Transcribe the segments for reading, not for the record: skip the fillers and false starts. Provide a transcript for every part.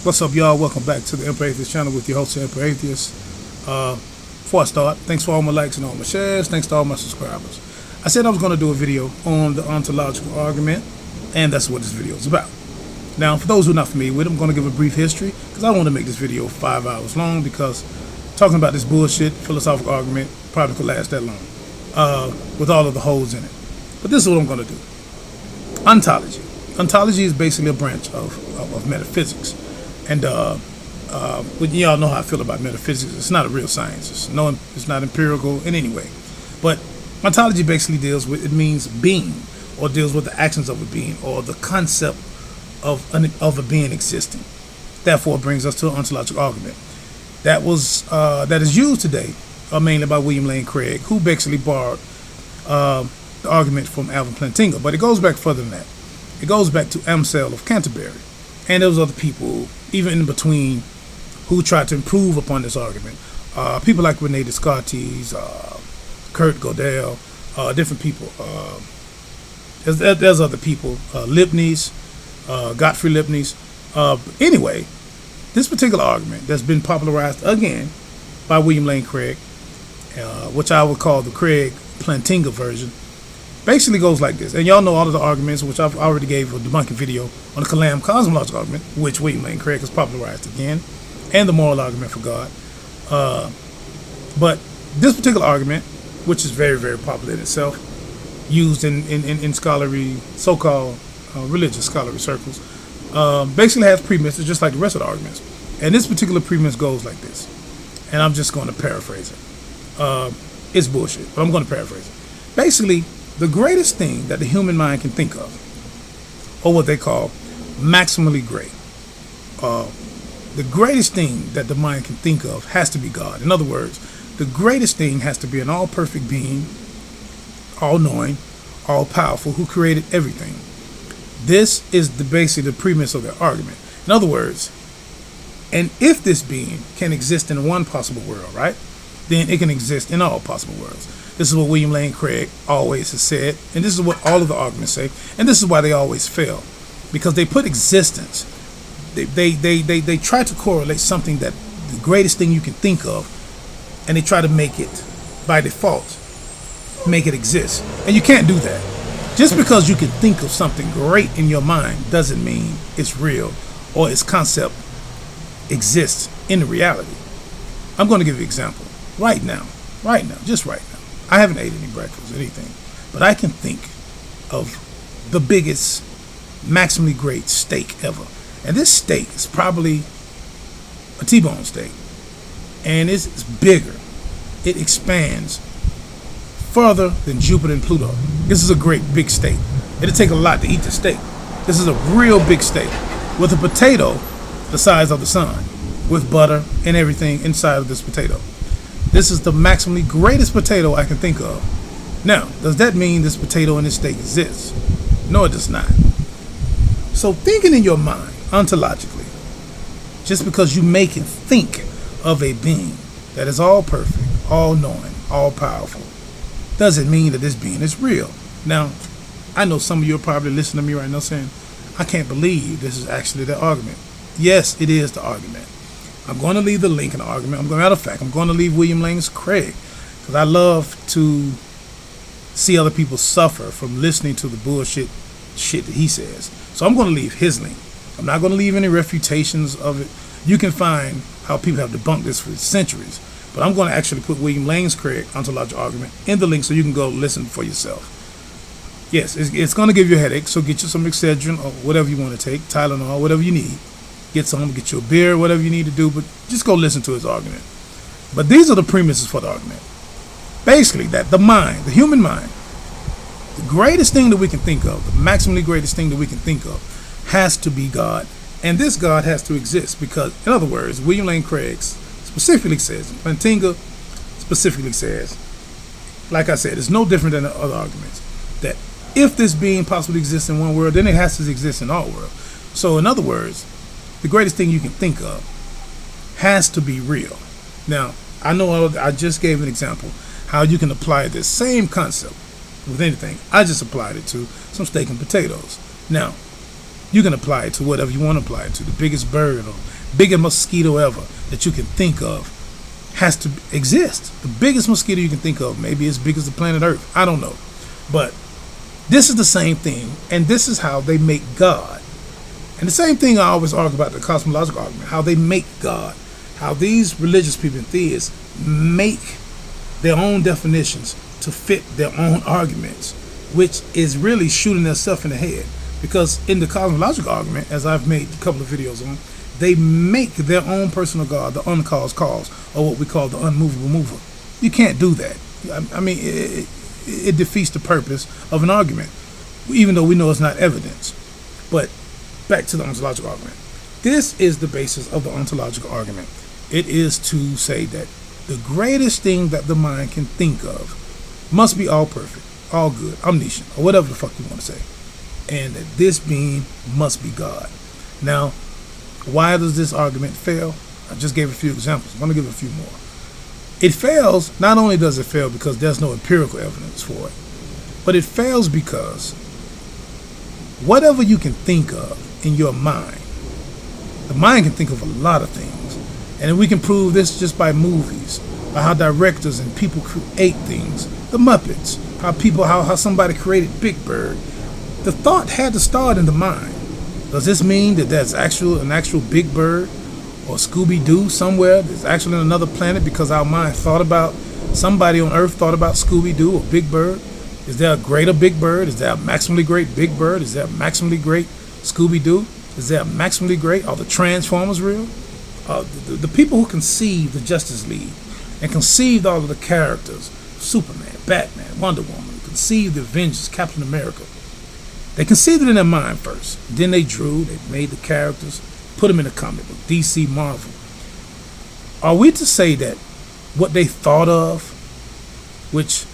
What's up, y'all? Welcome back to the Emperor Atheist channel with your host, Emperor Atheist. Before I start, thanks for all my likes and all my shares. Thanks to all my subscribers. I said I was going to do a video on the ontological argument, and that's what this video is about. Now, for those who are not familiar with it, I'm going to give a brief history, because I don't want to make this video 5 hours long, because talking about this bullshit philosophical argument probably could last that long, with all of the holes in it. But this is what I'm going to do. Ontology. Ontology is basically a branch of metaphysics. And y'all know how I feel about metaphysics. It's not a real science. It's not empirical in any way. But ontology basically deals with, it means being, or deals with the actions of a being, or the concept of a being existing. Therefore, it brings us to an ontological argument. That is used today mainly by William Lane Craig, who basically borrowed the argument from Alvin Plantinga. But it goes back further than that. It goes back to Anselm of Canterbury. And there was other people, even in between, who tried to improve upon this argument. People like Rene Descartes, Kurt Gödel, different people. There's other people, Leibniz, Gottfried Leibniz. Anyway, this particular argument that's been popularized again by William Lane Craig, which I would call the Craig Plantinga version, basically goes like this. And y'all know all of the arguments, which I've already gave a debunking video on the Kalam cosmological argument, which William Lane Craig has popularized again, and the moral argument for God. But this particular argument, which is very, very popular in itself, used in scholarly, so-called religious scholarly circles, basically has premises just like the rest of the arguments. And this particular premise goes like this. And I'm just going to paraphrase it. It's bullshit, but I'm going to paraphrase it. Basically, the greatest thing that the human mind can think of, or what they call maximally great, the greatest thing that the mind can think of has to be God. In other words, the greatest thing has to be an all-perfect being, all-knowing, all-powerful, who created everything. This is basically the premise of their argument. In other words, and if this being can exist in one possible world, right, then it can exist in all possible worlds. This is what William Lane Craig always has said, and this is what all of the arguments say, and this is why they always fail, because they put existence, they try to correlate something that the greatest thing you can think of, and they try to make it by default, make it exist, and you can't do that. Just because you can think of something great in your mind doesn't mean it's real or its concept exists in the reality. I'm going to give you an example right now, just right now. I haven't ate any breakfast or anything, but I can think of the biggest, maximally great steak ever. And this steak is probably a T-bone steak. And it's bigger. It expands further than Jupiter and Pluto. This is a great big steak. It'll take a lot to eat the steak. This is a real big steak with a potato the size of the sun, with butter and everything inside of this potato. This is the maximally greatest potato I can think of. Now, does that mean this potato and this steak exists? No, it does not. So thinking in your mind, ontologically, just because you make and think of a being that is all perfect, all knowing, all powerful, doesn't mean that this being is real. Now, I know some of you are probably listening to me right now saying, I can't believe this is actually the argument. Yes, it is the argument. I'm going to leave the link in the argument. Matter of fact, I'm going to leave William Lane Craig, because I love to see other people suffer from listening to the bullshit that he says. So I'm going to leave his link. I'm not going to leave any refutations of it. You can find how people have debunked this for centuries, but I'm going to actually put William Lane Craig ontological argument in the link so you can go listen for yourself. Yes, it's going to give you a headache, so get you some Excedrin or whatever you want to take, Tylenol, whatever you need. Get some, get you a beer, whatever you need to do, but just go listen to his argument. But these are the premises for the argument. Basically, that the mind, the human mind, the greatest thing that we can think of, the maximally greatest thing that we can think of, has to be God. And this God has to exist because, in other words, William Lane Craig specifically says, Plantinga specifically says, like I said, it's no different than the other arguments, that if this being possibly exists in one world, then it has to exist in all worlds. So, in other words, the greatest thing you can think of has to be real. Now, I know I just gave an example how you can apply this same concept with anything. I just applied it to some steak and potatoes. Now, You can apply it to whatever you want to apply it to. The biggest bird or biggest mosquito ever that you can think of has to exist. The biggest mosquito you can think of, maybe as big as the planet Earth. I don't know. But this is the same thing, and this is how they make God. And the same thing I always argue about the cosmological argument, how they make God, how these religious people and theists make their own definitions to fit their own arguments, which is really shooting themselves in the head. Because in the cosmological argument, as I've made a couple of videos on, they make their own personal God, the uncaused cause, or what we call the unmovable mover. You can't do that. I mean, it defeats the purpose of an argument, even though we know it's not evidence. But back to the ontological argument. This is the basis of the ontological argument. It is to say that the greatest thing that the mind can think of must be all perfect, all good, omniscient, or whatever the fuck you want to say. And that this being must be God. Now, why does this argument fail? I just gave a few examples. I'm going to give a few more. It fails, not only does it fail because there's no empirical evidence for it, but it fails because whatever you can think of in your mind, the mind can think of a lot of things. And we can prove this just by movies, by how directors and people create things. The Muppets, how somebody created Big Bird. The thought had to start in the mind. Does this mean that there's an actual Big Bird or Scooby-Doo somewhere that's actually on another planet because our mind thought about, somebody on Earth thought about Scooby-Doo or Big Bird? Is there a greater Big Bird? Is there a maximally great Big Bird? Is there a maximally great Scooby-Doo? Is there a maximally great? Are the Transformers real? The people who conceived the Justice League and conceived all of the characters, Superman, Batman, Wonder Woman, conceived the Avengers, Captain America, they conceived it in their mind first. Then they made the characters, put them in a comic book, DC, Marvel. Are we to say that what they thought of, which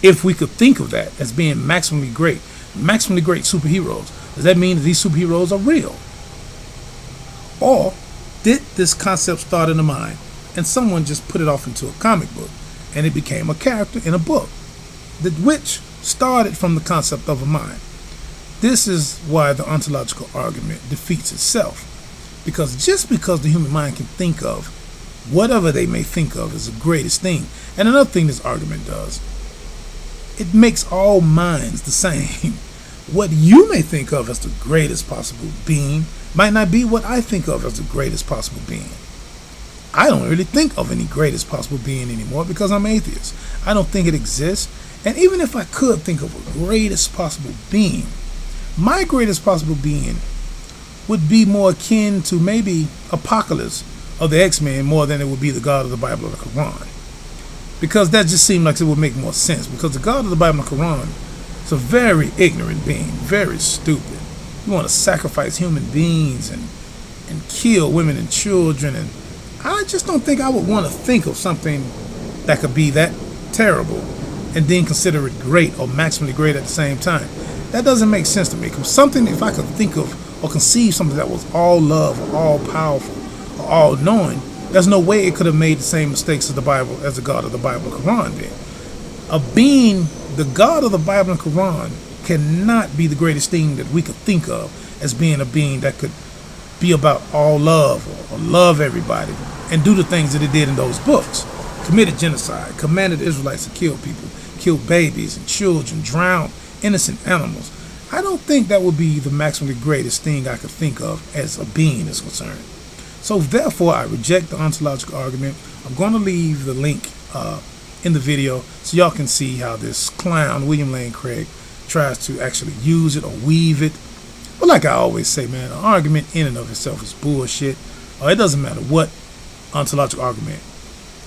if we could think of that as being maximally great superheroes, does that mean that these superheroes are real? Or did this concept start in the mind and someone just put it off into a comic book and it became a character in a book, which started from the concept of a mind? This is why the ontological argument defeats itself. Because just because the human mind can think of whatever they may think of as the greatest thing, and another thing this argument does, it makes all minds the same. What you may think of as the greatest possible being might not be what I think of as the greatest possible being. I don't really think of any greatest possible being anymore because I'm atheist. I don't think it exists. And even if I could think of a greatest possible being, my greatest possible being would be more akin to maybe Apocalypse of the X-Men more than it would be the God of the Bible or the Quran. Because that just seemed like it would make more sense. Because the God of the Bible and the Quran is a very ignorant being, very stupid. You want to sacrifice human beings and kill women and children. And I just don't think I would want to think of something that could be that terrible and then consider it great or maximally great at the same time. That doesn't make sense to me. Because something, if I could think of or conceive something that was all love or all powerful or all knowing, there's no way it could have made the same mistakes as the Bible, as the God of the Bible and Quran did. A being, the God of the Bible and Quran, cannot be the greatest thing that we could think of as being a being that could be about all love or love everybody and do the things that it did in those books. Committed genocide, commanded the Israelites to kill people, kill babies and children, drown innocent animals. I don't think that would be the maximally greatest thing I could think of as a being is concerned. So therefore, I reject the ontological argument. I'm going to leave the link in the video so y'all can see how this clown, William Lane Craig, tries to actually use it or weave it. But like I always say, man, an argument in and of itself is bullshit. It doesn't matter what ontological argument.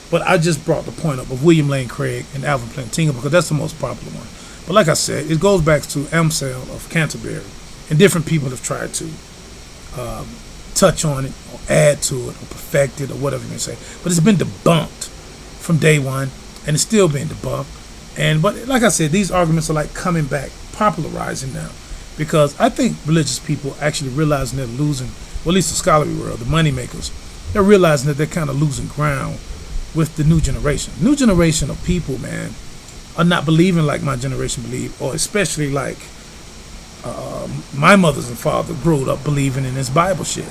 But I just brought the point up of William Lane Craig and Alvin Plantinga because that's the most popular one. But like I said, it goes back to Anselm of Canterbury. And different people have tried to touch on it or add to it or perfect it or whatever you may say. But it's been debunked from day one and it's still being debunked. But like I said, these arguments are like coming back, popularizing now. Because I think religious people actually realizing they're losing, well, at least the scholarly world, the money makers, they're realizing that they're kind of losing ground with the new generation. New generation of people, man, are not believing like my generation believed, or especially like My mothers and father grew up believing in this Bible shit.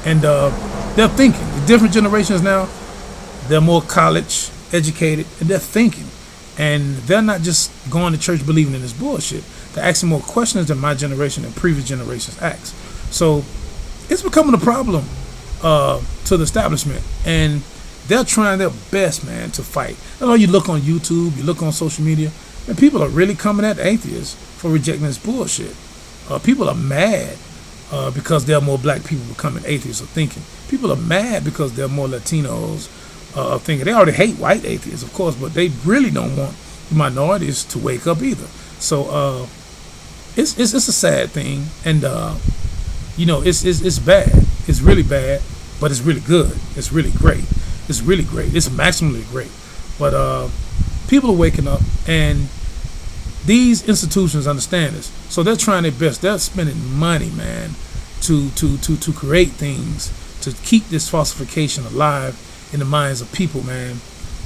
And they're thinking. The different generations now, they're more college educated, and they're thinking. And they're not just going to church believing in this bullshit. They're asking more questions than my generation and previous generations asked. So it's becoming a problem to the establishment. And they're trying their best, man, to fight. I know you look on YouTube, you look on social media, and people are really coming at atheists for rejecting this bullshit. People are mad because there are more black people becoming atheists or thinking. People are mad because there are more Latinos thinking. They already hate white atheists, of course, but they really don't want the minorities to wake up either. So it's a sad thing, and it's bad. It's really bad, but it's really good. It's really great. It's really great. It's maximally great. But people are waking up, and these institutions understand this. So they're trying their best. They're spending money, man, to create things, to keep this falsification alive in the minds of people, man,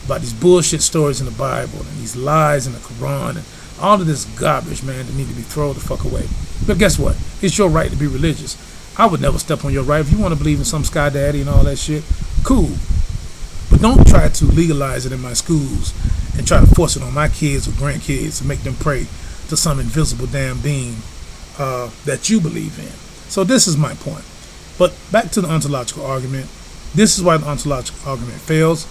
about these bullshit stories in the Bible and these lies in the Quran and all of this garbage, man, that need to be thrown the fuck away. But guess what? It's your right to be religious. I would never step on your right. If you want to believe in some sky daddy and all that shit, cool. But don't try to legalize it in my schools and try to force it on my kids or grandkids to make them pray to some invisible damn being that you believe in. So this is my point. But back to the ontological argument. This is why the ontological argument fails,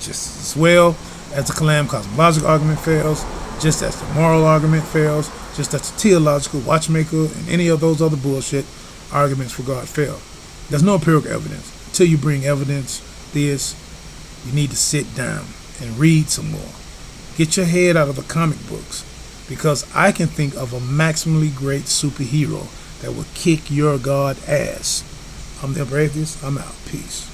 just as well as the cosmological argument fails, just as the moral argument fails, just as the teleological, watchmaker, and any of those other bullshit arguments for God fail. There's no empirical evidence. Until you bring evidence, you need to sit down and read some more. Get your head out of the comic books, because I can think of a maximally great superhero that will kick your God ass. I'm the Atheist. I'm out. Peace.